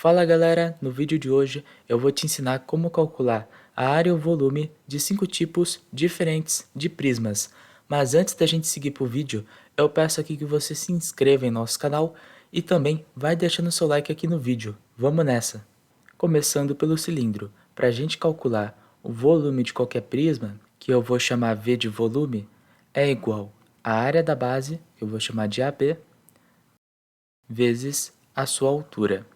Fala galera, no vídeo de hoje eu vou te ensinar como calcular a área e o volume de 5 tipos diferentes de prismas. Mas antes da gente seguir para o vídeo, eu peço aqui que você se inscreva em nosso canal e também vai deixando seu like aqui no vídeo. Vamos nessa! Começando pelo cilindro, para a gente calcular o volume de qualquer prisma, que eu vou chamar V de volume, é igual à área da base, que eu vou chamar de AB, vezes a sua altura.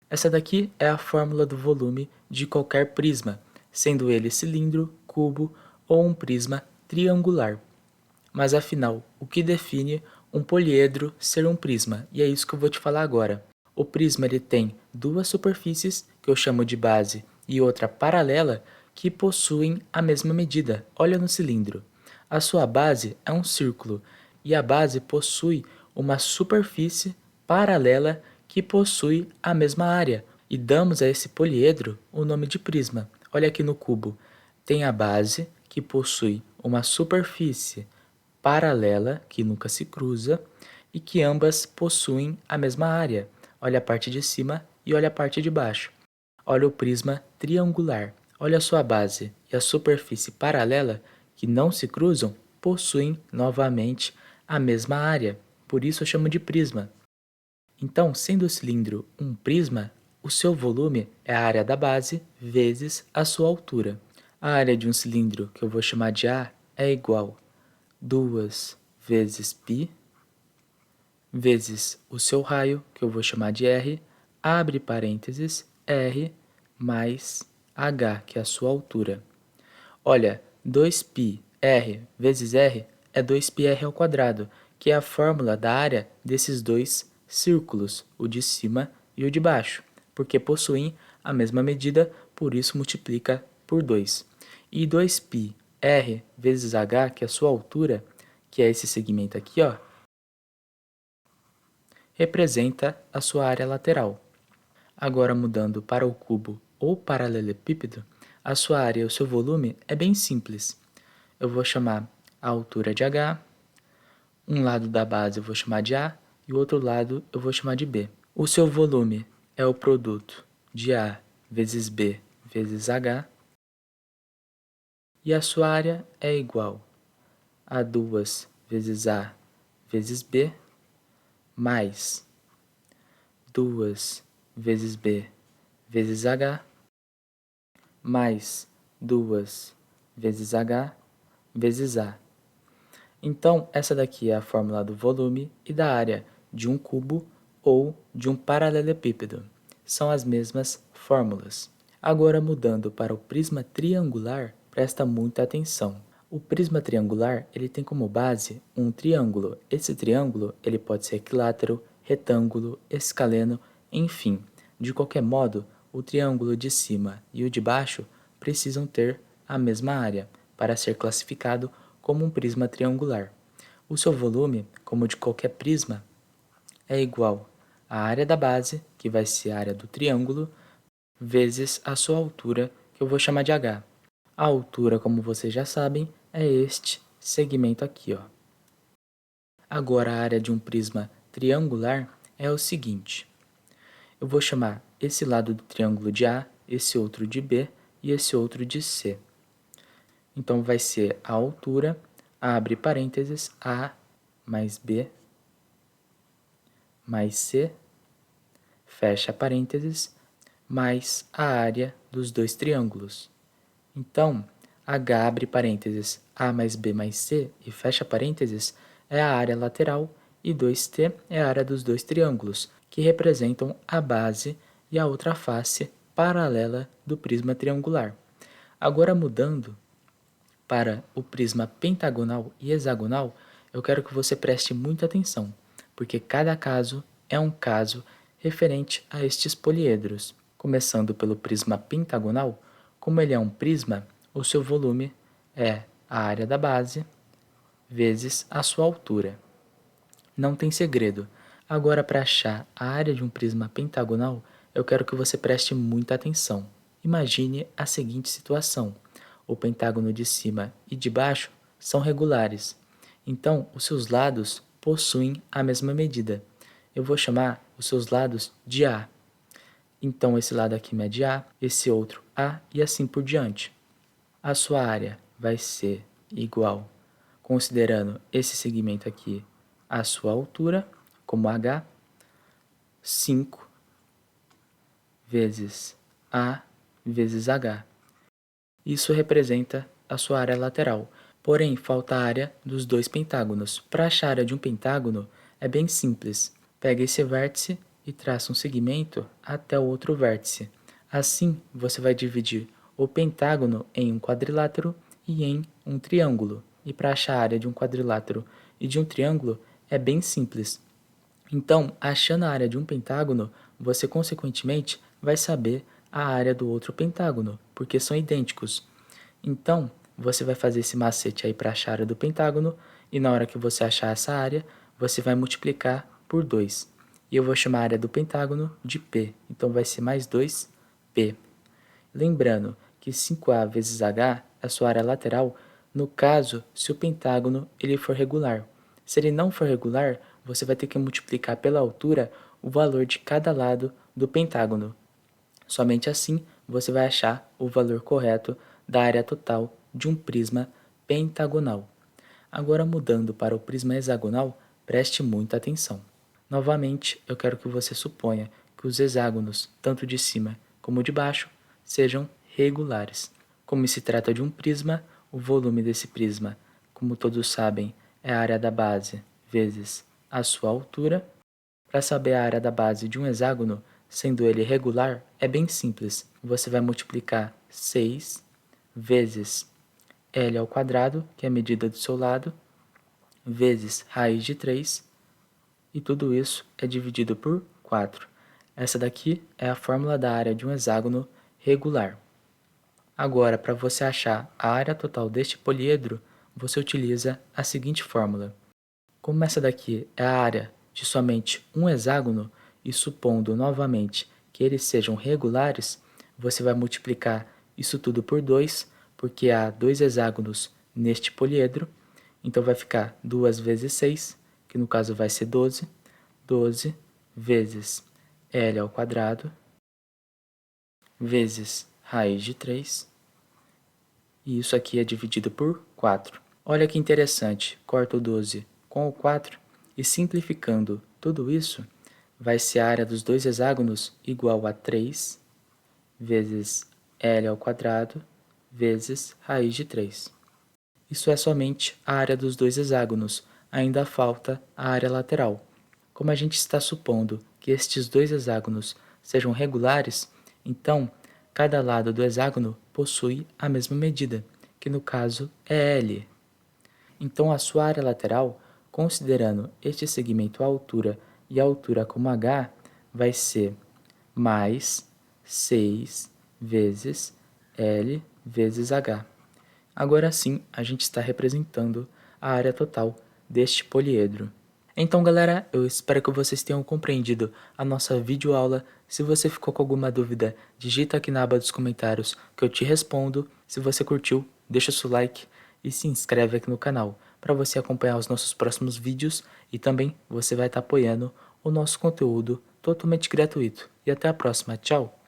Essa daqui é a fórmula do volume de qualquer prisma, sendo ele cilindro, cubo ou um prisma triangular. Mas afinal, o que define um poliedro ser um prisma? E é isso que eu vou te falar agora. O prisma ele tem duas superfícies, que eu chamo de base, e outra paralela, que possuem a mesma medida. Olha no cilindro. A sua base é um círculo, e a base possui uma superfície paralela que possui a mesma área. E damos a esse poliedro o nome de prisma. Olha aqui no cubo. Tem a base, que possui uma superfície paralela, que nunca se cruza, e que ambas possuem a mesma área. Olha a parte de cima e olha a parte de baixo. Olha o prisma triangular. Olha a sua base e a superfície paralela, que não se cruzam, possuem novamente a mesma área. Por isso eu chamo de prisma. Então, sendo o cilindro um prisma, o seu volume é a área da base vezes a sua altura. A área de um cilindro, que eu vou chamar de A, é igual a 2 vezes π, vezes o seu raio, que eu vou chamar de R, abre parênteses, R mais H, que é a sua altura. Olha, 2πr vezes R é 2πr ao quadrado, que é a fórmula da área desses dois círculos, o de cima e o de baixo, porque possuem a mesma medida, por isso multiplica por 2. E 2πr vezes H, que é a sua altura, que é esse segmento aqui, ó, representa a sua área lateral. Agora, mudando para o cubo ou paralelepípedo, a sua área e o seu volume é bem simples. Eu vou chamar a altura de H, um lado da base eu vou chamar de A e o outro lado eu vou chamar de B. O seu volume é o produto de A vezes B vezes H, e a sua área é igual a 2 vezes A vezes B, mais 2 vezes B vezes H, mais 2 vezes H vezes A. Então, essa daqui é a fórmula do volume e da área de um cubo ou de um paralelepípedo. São as mesmas fórmulas. Agora, mudando para o prisma triangular, presta muita atenção. O prisma triangular ele tem como base um triângulo. Esse triângulo ele pode ser equilátero, retângulo, escaleno, enfim. De qualquer modo, o triângulo de cima e o de baixo precisam ter a mesma área para ser classificado como um prisma triangular. O seu volume, como de qualquer prisma, é igual à área da base, que vai ser a área do triângulo, vezes a sua altura, que eu vou chamar de H. A altura, como vocês já sabem, é este segmento aqui, ó. Agora, a área de um prisma triangular é o seguinte. Eu vou chamar esse lado do triângulo de A, esse outro de B e esse outro de C. Então, vai ser a altura, abre parênteses, A mais B mais C, fecha parênteses, mais a área dos dois triângulos. Então, H abre parênteses, A mais B mais C e fecha parênteses é a área lateral e 2T é a área dos dois triângulos, que representam a base e a outra face paralela do prisma triangular. Agora, mudando para o prisma pentagonal e hexagonal, eu quero que você preste muita atenção, porque cada caso é um caso referente a estes poliedros. Começando pelo prisma pentagonal, como ele é um prisma, o seu volume é a área da base vezes a sua altura. Não tem segredo. Agora, para achar a área de um prisma pentagonal, eu quero que você preste muita atenção. Imagine a seguinte situação. O pentágono de cima e de baixo são regulares. Então, os seus lados possuem a mesma medida. Eu vou chamar os seus lados de A. Então, esse lado aqui mede A, esse outro A e assim por diante. A sua área vai ser igual, considerando esse segmento aqui, a sua altura, como H, 5 vezes A vezes H. Isso representa a sua área lateral. Porém, falta a área dos dois pentágonos. Para achar a área de um pentágono, é bem simples. Pega esse vértice e traça um segmento até o outro vértice. Assim, você vai dividir o pentágono em um quadrilátero e em um triângulo. E para achar a área de um quadrilátero e de um triângulo, é bem simples. Então, achando a área de um pentágono, você consequentemente vai saber a área do outro pentágono, porque são idênticos. Então, você vai fazer esse macete aí para achar a área do pentágono, e na hora que você achar essa área, você vai multiplicar por 2. E eu vou chamar a área do pentágono de P, então vai ser mais 2P. Lembrando que 5A vezes H é a sua área lateral, no caso, se o pentágono ele for regular. Se ele não for regular, você vai ter que multiplicar pela altura o valor de cada lado do pentágono. Somente assim você vai achar o valor correto da área total de um prisma pentagonal. Agora, mudando para o prisma hexagonal, preste muita atenção. Novamente, eu quero que você suponha que os hexágonos, tanto de cima como de baixo, sejam regulares. Como se trata de um prisma, o volume desse prisma, como todos sabem, é a área da base vezes a sua altura. Para saber a área da base de um hexágono, sendo ele regular, é bem simples. Você vai multiplicar 6 vezes L ao quadrado, que é a medida do seu lado, vezes raiz de 3, e tudo isso é dividido por 4. Essa daqui é a fórmula da área de um hexágono regular. Agora, para você achar a área total deste poliedro, você utiliza a seguinte fórmula. Como essa daqui é a área de somente um hexágono, e supondo novamente que eles sejam regulares, você vai multiplicar isso tudo por 2, porque há dois hexágonos neste poliedro, então vai ficar 2 vezes 6, que no caso vai ser 12, 12 vezes L ao quadrado, vezes raiz de 3, e isso aqui é dividido por 4. Olha que interessante, corta o 12 com o 4, e simplificando tudo isso, vai ser a área dos dois hexágonos igual a 3 vezes L ao quadrado vezes raiz de 3. Isso é somente a área dos dois hexágonos, ainda falta a área lateral. Como a gente está supondo que estes dois hexágonos sejam regulares, então cada lado do hexágono possui a mesma medida, que no caso é L. Então a sua área lateral, considerando este segmento a altura e a altura como H, vai ser mais 6 vezes L vezes H. Agora sim, a gente está representando a área total deste poliedro. Então, galera, eu espero que vocês tenham compreendido a nossa videoaula. Se você ficou com alguma dúvida, digita aqui na aba dos comentários que eu te respondo. Se você curtiu, deixa o seu like e se inscreve aqui no canal para você acompanhar os nossos próximos vídeos, e também você vai estar apoiando o nosso conteúdo totalmente gratuito. E até a próxima, tchau!